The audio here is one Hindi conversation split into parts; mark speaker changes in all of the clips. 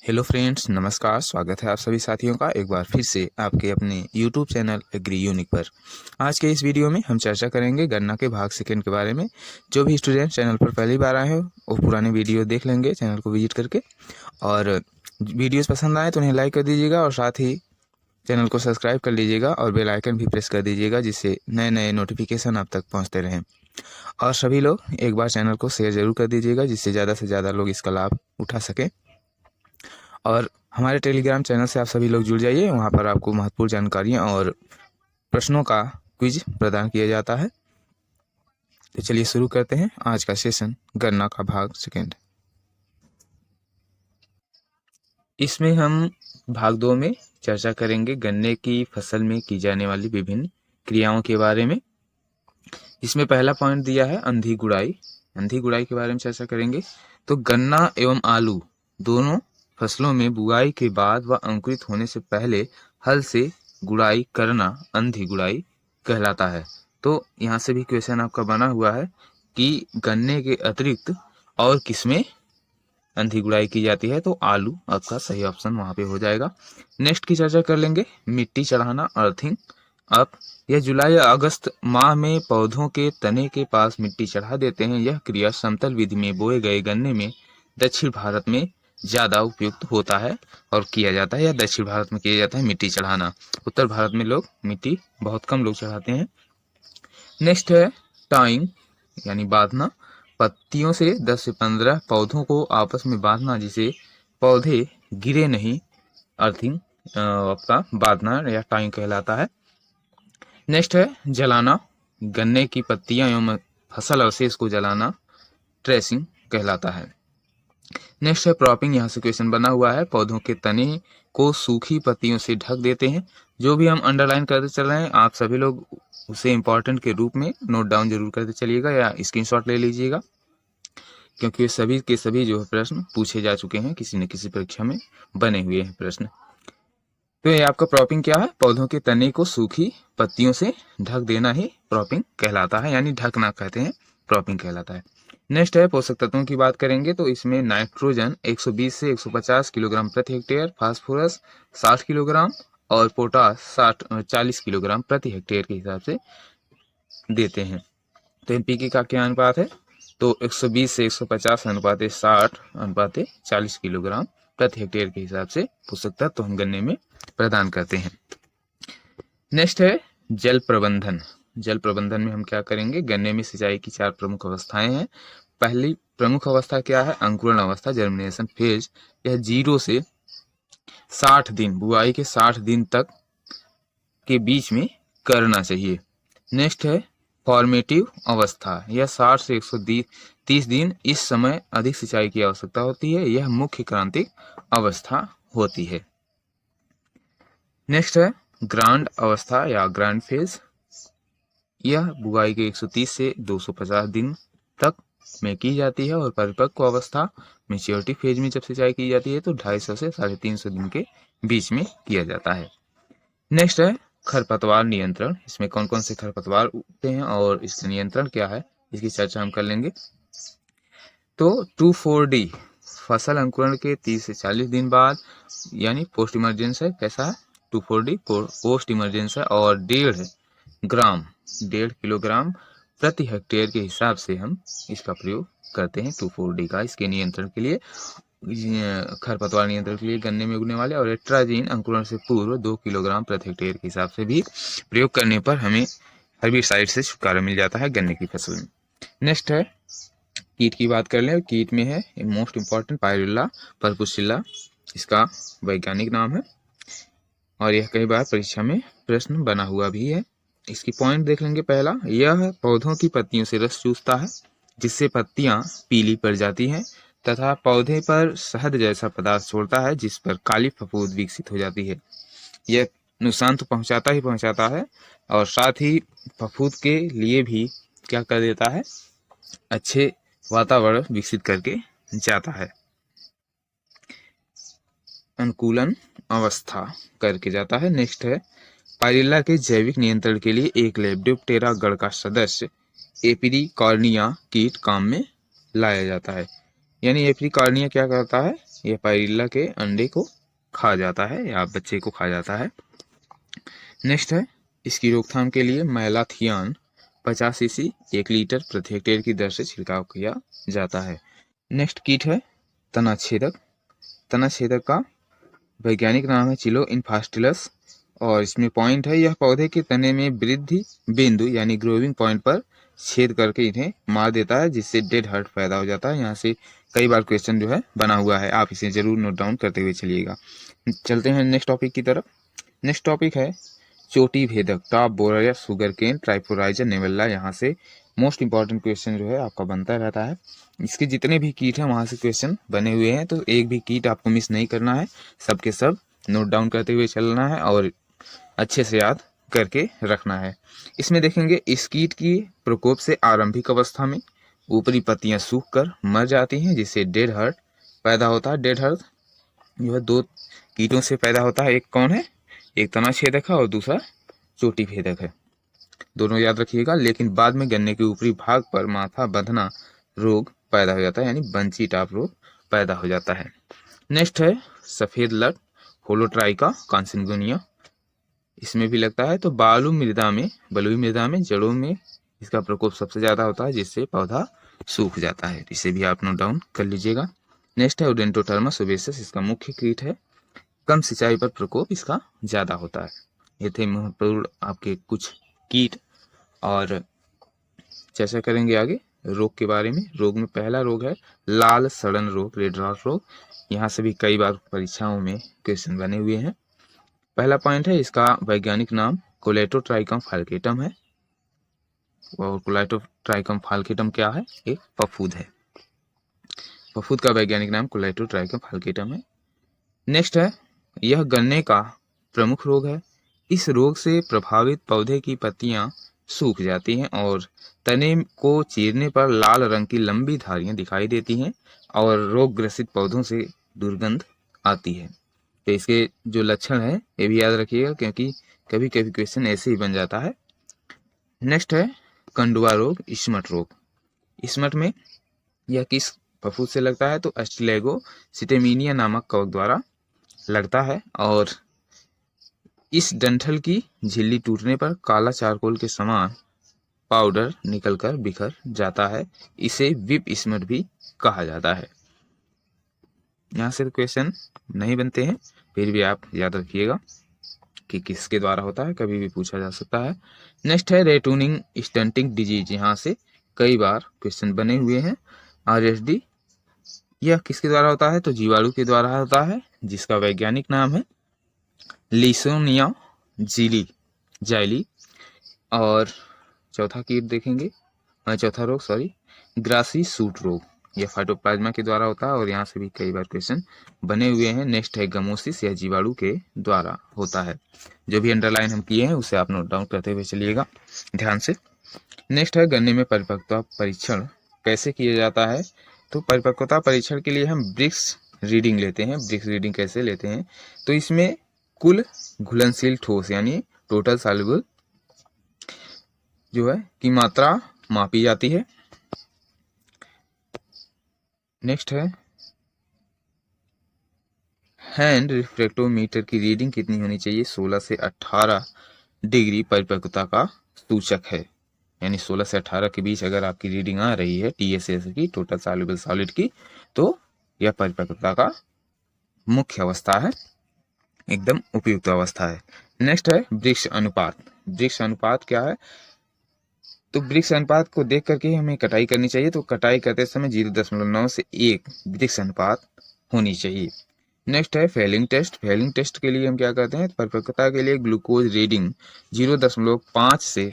Speaker 1: हेलो फ्रेंड्स, नमस्कार। स्वागत है आप सभी साथियों का एक बार फिर से आपके अपने यूट्यूब चैनल एग्री यूनिक पर। आज के इस वीडियो में हम चर्चा करेंगे गन्ना के भाग सेकंड के बारे में। जो भी स्टूडेंट चैनल पर पहली बार आए हो वो पुराने वीडियो देख लेंगे चैनल को विजिट करके, और वीडियोस पसंद आए तो उन्हें लाइक कर दीजिएगा और साथ ही चैनल को सब्सक्राइब कर लीजिएगा और बेल आइकन भी प्रेस कर दीजिएगा, जिससे नए नए नोटिफिकेशन आप तक पहुँचते रहें। और सभी लोग एक बार चैनल को शेयर ज़रूर कर दीजिएगा, जिससे ज़्यादा से ज़्यादा लोग इसका लाभ उठा सकें। और हमारे टेलीग्राम चैनल से आप सभी लोग जुड़ जाइए, वहाँ पर आपको महत्वपूर्ण जानकारियाँ और प्रश्नों का क्विज प्रदान किया जाता है। तो चलिए शुरू करते हैं आज का सेशन, गन्ना का भाग सेकंड। इसमें हम भाग 2 में चर्चा करेंगे गन्ने की फसल में की जाने वाली विभिन्न क्रियाओं के बारे में। इसमें पहला पॉइंट दिया है अंधी गुड़ाई। अंधी गुड़ाई के बारे में चर्चा करेंगे। तो गन्ना एवं आलू दोनों फसलों में बुआई के बाद व अंकुरित होने से पहले हल से गुड़ाई करना अंधी गुड़ाई कहलाता है। तो यहाँ से भी क्वेश्चन आपका बना हुआ है कि गन्ने के अतिरिक्त और किसमें अंधी गुड़ाई की जाती है, तो आलू आपका सही ऑप्शन वहाँ पे हो जाएगा। नेक्स्ट की चर्चा कर लेंगे मिट्टी चढ़ाना, अर्थिंग अप। यह जुलाई या अगस्त माह में पौधों के तने के पास मिट्टी चढ़ा देते हैं। यह क्रिया समतल विधि में बोए गए गन्ने में दक्षिण भारत में ज़्यादा उपयुक्त होता है और किया जाता है, या दक्षिण भारत में किया जाता है मिट्टी चढ़ाना। उत्तर भारत में लोग मिट्टी बहुत कम लोग चढ़ाते हैं। नेक्स्ट है टाइंग यानी बांधना। पत्तियों से 10 से 15 पौधों को आपस में बांधना, जिसे पौधे गिरे नहीं, अर्थिंग आपका बांधना या टाइंग कहलाता है। नेक्स्ट है जलाना। गन्ने की पत्तियां एवं फसल अवशेष को जलाना ट्रेसिंग कहलाता है। नेक्स्ट है प्रॉपिंग। यहाँ से क्वेश्चन बना हुआ है, पौधों के तने को सूखी पत्तियों से ढक देते हैं। जो भी हम अंडरलाइन करते चल रहे हैं, आप सभी लोग उसे इंपॉर्टेंट के रूप में नोट डाउन जरूर करते चलिएगा या स्क्रीनशॉट ले लीजिएगा, क्योंकि सभी के सभी जो है प्रश्न पूछे जा चुके हैं, किसी न किसी परीक्षा में बने हुए हैं प्रश्न। तो ये आपका प्रॉपिंग क्या है? पौधों के तने को सूखी पत्तियों से ढक देना ही प्रॉपिंग कहलाता है, यानी ढकना कहते हैं, प्रॉपिंग कहलाता है। नेक्स्ट है पोषक तत्वों की बात करेंगे। तो इसमें नाइट्रोजन 120 से 150 किलोग्राम प्रति हेक्टेयर, फास्फोरस 60 किलोग्राम और पोटास 40 किलोग्राम प्रति हेक्टेयर के हिसाब से देते हैं। तो एनपीके का क्या अनुपात है? तो 120 से 150 अनुपात 60 अनुपात 40 किलोग्राम प्रति हेक्टेयर के हिसाब से पोषक तत्व हम गन्ने में प्रदान करते हैं। नेक्स्ट है जल प्रबंधन। जल प्रबंधन में हम क्या करेंगे? गन्ने में सिंचाई की 4 प्रमुख अवस्थाएं हैं। पहली प्रमुख अवस्था क्या है? अंकुरण अवस्था, जर्मिनेशन फेज। यह 0 से 60 दिन, बुआई के 60 दिन तक के बीच में करना चाहिए। नेक्स्ट है फॉर्मेटिव अवस्था। यह 60 से 130 दिन, इस समय अधिक सिंचाई की आवश्यकता होती है। यह मुख्य क्रांतिक अवस्था होती है। नेक्स्ट है ग्रांड अवस्था या ग्रांड फेज। यह बुआई के 130 से 250 दिन तक में की जाती है। और परिपक्व अवस्था मेच्योरिटी फेज में जब सिंचाई की जाती है तो 250 से 350 दिन के बीच में किया जाता है। नेक्स्ट है खरपतवार नियंत्रण। इसमें कौन कौन से खरपतवार उगते हैं और इसका नियंत्रण क्या है, इसकी चर्चा हम कर लेंगे। तो 2,4-D फसल अंकुरण के 30 से 40 दिन बाद, यानी पोस्ट इमरजेंस है। कैसा है? 2,4-D पोस्ट इमरजेंस है। और 1.5 किलोग्राम प्रति हेक्टेयर के हिसाब से हम इसका प्रयोग करते हैं 2,4-D का, इसके नियंत्रण के लिए, खरपतवार नियंत्रण के लिए गन्ने में उगने वाले। और एट्राजीन अंकुरण से पूर्व 2 किलोग्राम प्रति हेक्टेयर के हिसाब से भी प्रयोग करने पर हमें हर्बिसाइड से छुटकारा मिल जाता है गन्ने की फसल में। नेक्स्ट है कीट की बात कर लें। कीट में है मोस्ट इंपॉर्टेंट पायरिल्ला परपुसिल्ला, इसका वैज्ञानिक नाम है, और यह कई बार परीक्षा में प्रश्न बना हुआ भी है। इसकी पॉइंट देख लेंगे। पहला, यह पौधों की पत्तियों से रस चूसता है, जिससे पत्तियां पीली पड़ जाती हैं तथा पौधे पर शहद जैसा पदार्थ छोड़ता है, जिस पर काली फफूंद विकसित हो जाती है। यह नुकसान तो पहुंचाता ही पहुंचाता है, और साथ ही फफूंद के लिए भी क्या कर देता है? अच्छे वातावरण विकसित करके जाता है, अनुकूलन अवस्था करके जाता है। नेक्स्ट है पायरिल्ला के जैविक नियंत्रण के लिए एक लेपिडोप्टेरा गण का सदस्य एपिरिकॉर्निया कीट काम में लाया जाता है। यानी एपिरिकॉर्निया क्या करता है? यह पायरिल्ला के अंडे को खा जाता है या बच्चे को खा जाता है। नेक्स्ट है, इसकी रोकथाम के लिए मैलाथियान 50 सीसी 1 लीटर प्रति हेक्टेयर की दर से छिड़काव किया जाता है। नेक्स्ट कीट है तनाछेदक। तनाछेदक का वैज्ञानिक नाम है चिलो इन्फास्टिलस और इसमें पॉइंट है, यह पौधे के तने में वृद्धि बिंदु यानी ग्रोविंग पॉइंट पर छेद करके इन्हें मार देता है, जिससे डेड हर्ट पैदा हो जाता है। यहाँ से कई बार क्वेश्चन जो है बना हुआ है, आप इसे जरूर नोट डाउन करते हुए चलिएगा। चलते हैं नेक्स्ट टॉपिक की तरफ। नेक्स्ट टॉपिक है चोटी भेदक, टॉप बोरर या सुगर केन ट्राइफोराइजा नेवेला। यहाँ से मोस्ट इंपॉर्टेंट क्वेश्चन जो है आपका बनता रहता है। इसके जितने भी कीट हैं वहां से क्वेश्चन बने हुए हैं, तो एक भी कीट आपको मिस नहीं करना है, सबके सब नोट डाउन करते हुए चलना है और अच्छे से याद करके रखना है। इसमें देखेंगे इस कीट की प्रकोप से आरंभिक अवस्था में ऊपरी पत्तियां सूख कर मर जाती हैं, जिससे डेड हर्ट पैदा होता है। डेड हर्ट जो है 2 कीटों से पैदा होता है, एक कौन है, एक तनाछेदक है और दूसरा चोटी भेदक है, दोनों याद रखिएगा। लेकिन बाद में गन्ने के ऊपरी भाग पर माथा बंधना रोग पैदा हो जाता है, यानी बंची टाप रोग पैदा हो जाता है। नेक्स्ट है सफेद लट होलोट्राइका कॉन्सिगुनिया, इसमें भी लगता है। तो बलुई मृदा में जड़ों में इसका प्रकोप सबसे ज्यादा होता है, जिससे पौधा सूख जाता है। इसे भी आप नोट डाउन कर लीजिएगा। नेक्स्ट है ओडेंटोटर्मा सुबेसिस, इसका मुख्य कीट है, कम सिंचाई पर प्रकोप इसका ज्यादा होता है। ये थे महत्वपूर्ण आपके कुछ कीट और चर्चा करेंगे आगे रोग के बारे में। रोग में पहला रोग है लाल सड़न रोग, रेड रॉट रोग। यहाँ से भी कई बार परीक्षाओं में क्वेश्चन बने हुए हैं। पहला पॉइंट है, इसका वैज्ञानिक नाम कोलेटोट्राइकम फाल्केटम है और कोलेटोट्राइकम फाल्केटम क्या है, एक फफूद है। फफूद का वैज्ञानिक नाम कोलेटोट्राइकम फाल्केटम है। नेक्स्ट है, यह गन्ने का प्रमुख रोग है। इस रोग से प्रभावित पौधे की पत्तियां सूख जाती हैं और तने को चीरने पर लाल रंग की लंबी धारियां दिखाई देती हैं और रोग ग्रसित पौधों से दुर्गंध आती है। तो इसके जो लक्षण है ये भी याद रखिएगा, क्योंकि कभी कभी क्वेश्चन ऐसे ही बन जाता है। नेक्स्ट है कंडुआ रोग, स्मट रोग। स्मट में यह किस फफूंद से लगता है, तो एस्टिलेगो सिटेमिनिया नामक कवक द्वारा लगता है और इस डंठल की झिल्ली टूटने पर काला चारकोल के समान पाउडर निकलकर बिखर जाता है। इसे विप स्मट भी कहा जाता है। यहाँ से क्वेश्चन नहीं बनते हैं, फिर भी आप याद रखिएगा कि किसके द्वारा होता है, कभी भी पूछा जा सकता है। नेक्स्ट है रेटूनिंग स्टंटिंग डिजीज, यहाँ से कई बार क्वेश्चन बने हुए हैं। RSD यह किसके द्वारा होता है, तो जीवाणु के द्वारा होता है, जिसका वैज्ञानिक नाम है लिसोनिया जाइली। और चौथा कीट देखेंगे, चौथा रोग ग्रासी सूट रोग, यह फाइटोप्लाज्मा के द्वारा होता है और यहाँ से भी कई बार क्वेश्चन बने हुए हैं। नेक्स्ट है गमोसिस, यह जीवाणु के द्वारा होता है। जो भी अंडरलाइन हम किए हैं उसे आप नोट डाउन करते हुए चलिएगा ध्यान से। नेक्स्ट है गन्ने में परिपक्वता परीक्षण कैसे किया जाता है, तो परिपक्वता परीक्षण के लिए हम ब्रिक्स रीडिंग लेते हैं। ब्रिक्स रीडिंग कैसे लेते हैं, तो इसमें कुल घुलनशील ठोस यानी टोटल सॉल्युबल जो है की मात्रा मापी जाती है। नेक्स्ट है हैंड रिफ्रैक्टोमीटर की रीडिंग कितनी होनी चाहिए, 16 से 18 डिग्री परिपक्वता का सूचक है, यानी 16 से 18 के बीच अगर आपकी रीडिंग आ रही है TSS की, टोटल सॉल्युबल सॉलिड की, तो यह परिपक्वता का मुख्य अवस्था है, एकदम उपयुक्त अवस्था है। नेक्स्ट है वृक्ष अनुपात। वृक्ष अनुपात क्या है, तो वृक्ष अनुपात को देख करके हमें कटाई करनी चाहिए, तो कटाई करते समय 0.9 से 1 वृक्ष अनुपात होनी चाहिए। नेक्स्ट है फेलिंग टेस्ट। फेलिंग टेस्ट के लिए हम क्या करते हैं, परिपक्वता के लिए ग्लूकोज रीडिंग 0.5 से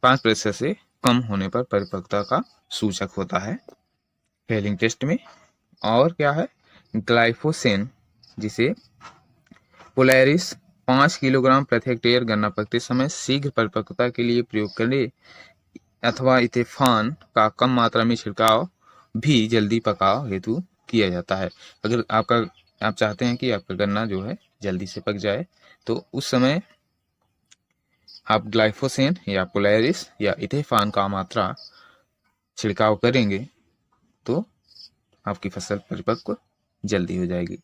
Speaker 1: 5% से कम होने पर परिपक्वता का सूचक होता है फेलिंग टेस्ट में। और क्या है ग्लाइफोसेन, जिसे पोलैरिस 5 किलोग्राम प्रति हेक्टेयर गन्ना पकते समय शीघ्र परिपक्वता के लिए प्रयोग करें, अथवा इथेफॉन का कम मात्रा में छिड़काव भी जल्दी पकाव हेतु किया जाता है। अगर आप चाहते हैं कि आपका गन्ना जो है जल्दी से पक जाए, तो उस समय आप ग्लाइफोसेन या पोलैरिस या इथेफॉन का मात्रा छिड़काव करेंगे तो आपकी फसल परिपक्व जल्दी हो जाएगी।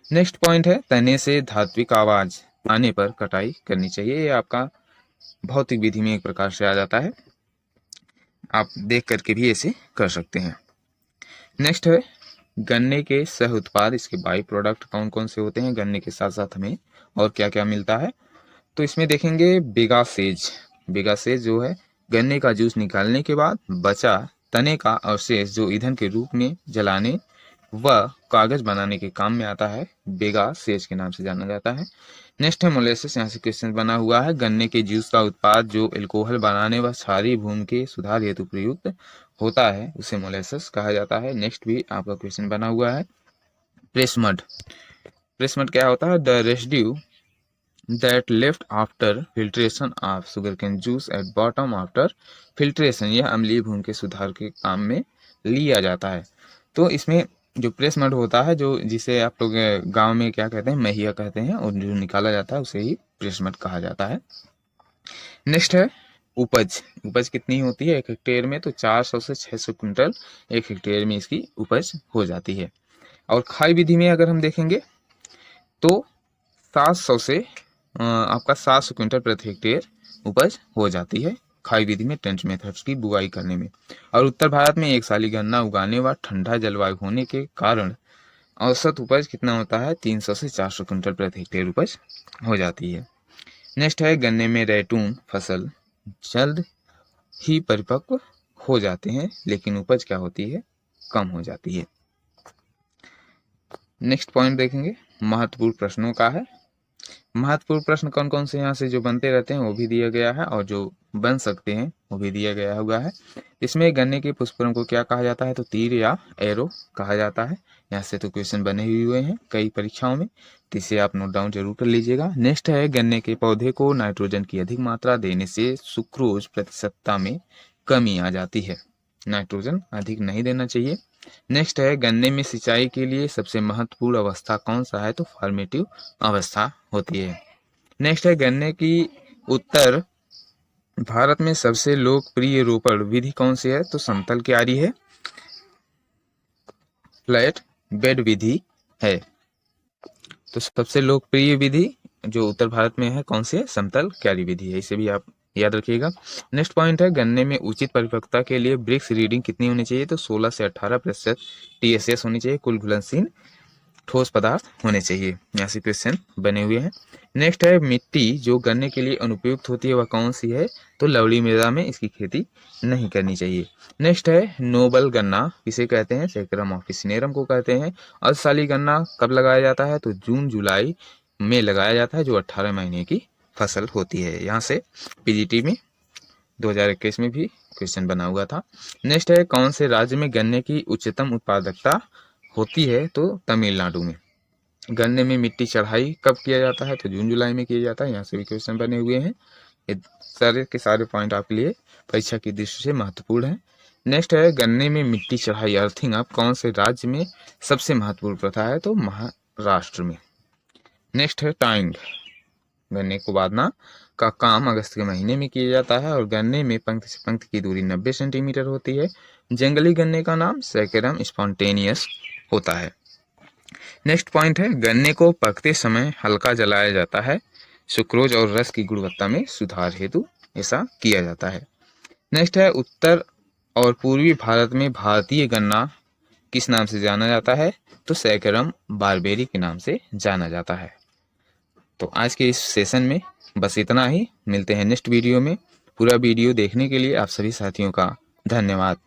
Speaker 1: नेक्स्ट पॉइंट है तने से धात्विक आवाज आने पर कटाई करनी चाहिए। ये आपका भौतिक विधि में एक प्रकार से आ जाता है, आप देख करके भी ऐसे कर सकते हैं। नेक्स्ट है गन्ने के सह उत्पाद, इसके बाई प्रोडक्ट कौन कौन से होते हैं, गन्ने के साथ साथ हमें और क्या क्या मिलता है। तो इसमें देखेंगे बिगासेज। बिगासेज जो है गन्ने का जूस निकालने के बाद बचा तने का अवशेष जो ईंधन के रूप में जलाने व कागज बनाने के काम में आता है, बिगासेज के नाम से जाना जाता है। नेक्स्ट है मोलेसिस। यहाँ से क्वेश्चन बना हुआ है गन्ने के जूस का उत्पाद जो एल्कोहल बनाने व क्षारीय भूमि के सुधार हेतु प्रयुक्त होता है उसे मोलेसिस कहा जाता है। नेक्स्ट भी आपका क्वेश्चन बना हुआ है प्रेस मड। प्रेस मड क्या होता है, the residue that left after filtration of sugarcane juice at bottom after filtration। यह अम्लीय भूमि के सुधार के काम में लिया जाता है। तो इसमें जो प्रेस मड होता है, जो जिसे आप लोग गांव में क्या कहते हैं, महिया कहते हैं, और जो निकाला जाता है उसे ही प्रेस मड कहा जाता है। नेक्स्ट है उपज। उपज कितनी होती है एक हेक्टेयर में, तो 400 से 600 क्विंटल एक हेक्टेयर में इसकी उपज हो जाती है। और खाई विधि में अगर हम देखेंगे तो 700 से आपका 700 क्विंटल प्रति हेक्टेयर उपज हो जाती है खाई विधि में, ट्रेंच मेथड्स की बुआई करने में। और उत्तर भारत में एक साली गन्ना उगाने व ठंडा जलवायु होने के कारण औसत उपज कितना होता है, 300 से 400 क्विंटल प्रति हेक्टेयर उपज हो जाती है। नेक्स्ट है गन्ने में रैटून फसल जल्द ही परिपक्व हो जाते हैं लेकिन उपज क्या होती है, कम हो जाती है। नेक्स्ट पॉइंट देखेंगे महत्वपूर्ण प्रश्नों का है। महत्वपूर्ण प्रश्न कौन कौन से यहाँ से जो बनते रहते हैं वो भी दिया गया है, और जो बन सकते हैं वो भी दिया गया हुआ है। इसमें गन्ने के पुष्पक्रम को क्या कहा जाता है, तो तीर या एरो कहा जाता है। यहाँ से तो क्वेश्चन बने हुए हैं कई परीक्षाओं में, तो इसे आप नोट डाउन जरूर कर लीजिएगा। नेक्स्ट है गन्ने के पौधे को नाइट्रोजन की अधिक मात्रा देने से सुक्रोज प्रतिशतता में कमी आ जाती है, नाइट्रोजन अधिक नहीं देना चाहिए। नेक्स्ट है गन्ने में सिंचाई के लिए सबसे महत्वपूर्ण अवस्था कौन सा है, तो फॉर्मेटिव अवस्था होती है। नेक्स्ट है गन्ने की उत्तर भारत में सबसे लोकप्रिय रोपण विधि कौन सी है, तो समतल क्यारी है, फ्लैट बेड विधि है। तो सबसे लोकप्रिय विधि जो उत्तर भारत में है कौन सी है, समतल क्यारी विधि है, इसे भी आप याद रखिएगा। नेक्स्ट पॉइंट है गन्ने में उचित परिपक्वता के लिए ब्रिक्स रीडिंग कितनी होनी चाहिए, तो 16 से 18% TSS होनी चाहिए, कुल घुलनशील ठोस पदार्थ होने चाहिए। यहाँ से क्वेश्चन बने हुए हैं। नेक्स्ट है मिट्टी जो गन्ने के लिए अनुपयुक्त होती है वह कौन सी है, तो लवड़ी मृदा में इसकी खेती नहीं करनी चाहिए। नेक्स्ट है नोबल गन्ना किसे कहते हैं, सैकरम ऑफिसिनेरम को कहते हैं। अर्धशाली गन्ना कब लगाया जाता है, तो जून जुलाई में लगाया जाता है, जो 18 महीने की फसल होती है। यहाँ से PGT में 2021 में भी क्वेश्चन बना हुआ था। नेक्स्ट है कौन से राज्य में गन्ने की उच्चतम उत्पादकता होती है, तो तमिलनाडु में। गन्ने में मिट्टी चढ़ाई कब किया जाता है, तो जून जुलाई में किया जाता है। यहाँ से भी क्वेश्चन बने हुए हैं। ये सारे के सारे पॉइंट आपके लिए परीक्षा की दृष्टि से महत्वपूर्ण है। नेक्स्ट है गन्ने में मिट्टी चढ़ाई अर्थिंग अप कौन से राज्य में सबसे महत्वपूर्ण प्रथा है, तो महाराष्ट्र में। नेक्स्ट है टाइंग, गन्ने को बांधना का काम अगस्त के महीने में किया जाता है, और गन्ने में पंक्ति से पंक्ति की दूरी 90 सेंटीमीटर होती है। जंगली गन्ने का नाम सैकरम स्पॉन्टेनियस होता है। नेक्स्ट पॉइंट है गन्ने को पकते समय हल्का जलाया जाता है, सुक्रोज और रस की गुणवत्ता में सुधार हेतु ऐसा किया जाता है। नेक्स्ट है उत्तर और पूर्वी भारत में भारतीय गन्ना किस नाम से जाना जाता है, तो सैकरम बारबेरी के नाम से जाना जाता है। तो आज के इस सेशन में बस इतना ही, मिलते हैं नेक्स्ट वीडियो में। पूरा वीडियो देखने के लिए आप सभी साथियों का धन्यवाद।